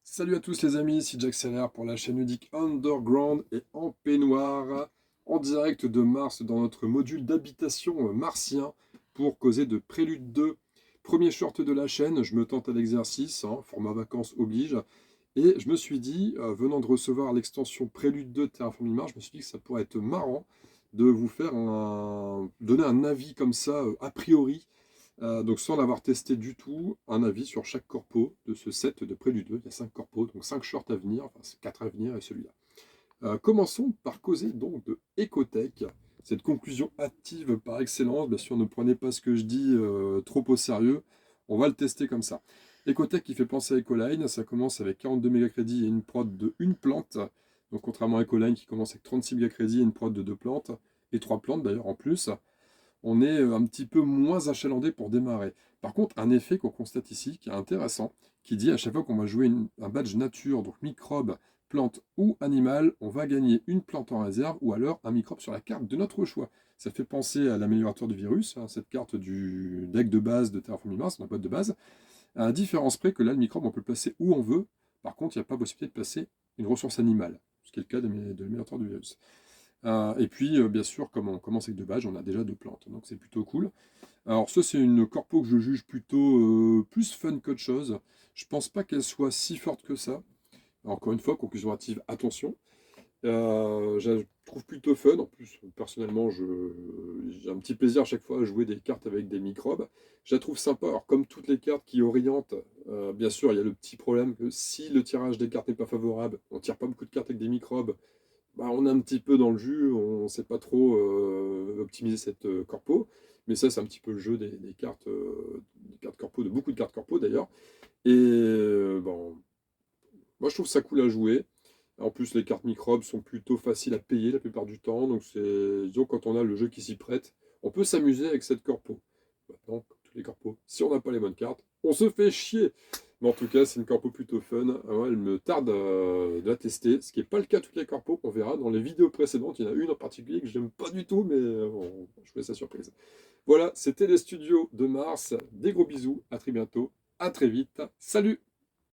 Salut à tous les amis, c'est Jack Seller pour la chaîne ludique Underground et en peignoir, en direct de Mars dans notre module d'habitation martien pour causer de Prélude 2. Premier short de la chaîne, je me tente à l'exercice, format vacances oblige, et je me suis dit, venant de recevoir l'extension Prélude 2 de Terraforming Mars, je me suis dit que ça pourrait être marrant de vous faire donner un avis comme ça, a priori, donc sans l'avoir testé du tout, un avis sur chaque corpo de ce set de Prélude 2. Il y a 5 corpos, donc 5 shorts à venir, enfin c'est 4 à venir et celui-là. Commençons par causer donc de Ecotech, cette conclusion active par excellence. Bien sûr, ne prenez pas ce que je dis trop au sérieux, on va le tester comme ça. Ecotech qui fait penser à Ecoline, ça commence avec 42 mégacrédits et une prod de une plante. Donc contrairement à Ecoline qui commence avec 36 mégacrédits et une prod de 2 plantes, et 3 plantes d'ailleurs en plus, on est un petit peu moins achalandé pour démarrer. Par contre, un effet qu'on constate ici, qui est intéressant, qui dit à chaque fois qu'on va jouer un badge nature, donc microbe, plante ou animal, on va gagner une plante en réserve ou alors un microbe sur la carte de notre choix. Ça fait penser à l'améliorateur du virus, cette carte du deck de base de Terraforming Mars, la boîte de base, à la différence près que là, le microbe, on peut le placer où on veut. Par contre, il n'y a pas possibilité de placer une ressource animale, ce qui est le cas de l'améliorateur du virus. Et puis, bien sûr, comme on commence avec deux badges, on a déjà deux plantes, donc c'est plutôt cool. Alors ça, c'est une corpo que je juge plutôt plus fun qu'autre chose. Je pense pas qu'elle soit si forte que ça. Encore une fois, conclusion hâtive, attention. Je la trouve plutôt fun. En plus, personnellement, j'ai un petit plaisir à chaque fois à jouer des cartes avec des microbes. Je la trouve sympa. Alors, comme toutes les cartes qui orientent, bien sûr, il y a le petit problème que si le tirage des cartes n'est pas favorable, on tire pas beaucoup de cartes avec des microbes, bah, on est un petit peu dans le jus, on ne sait pas trop optimiser cette corpo, mais ça c'est un petit peu le jeu des cartes corpo, de beaucoup de cartes corpo d'ailleurs. Et bon, moi je trouve ça cool à jouer. En plus les cartes microbes sont plutôt faciles à payer la plupart du temps, donc c'est, disons quand on a le jeu qui s'y prête, on peut s'amuser avec cette corpo. Maintenant, comme tous les corpos, si on n'a pas les bonnes cartes, on se fait chier. Mais en tout cas, c'est une corpo plutôt fun. Alors, elle me tarde de la tester, ce qui n'est pas le cas de toutes les corpos. On verra dans les vidéos précédentes. Il y en a une en particulier que j'aime pas du tout, mais je fais ça surprise. Voilà, c'était les studios de Mars. Des gros bisous, à très bientôt, à très vite. Salut!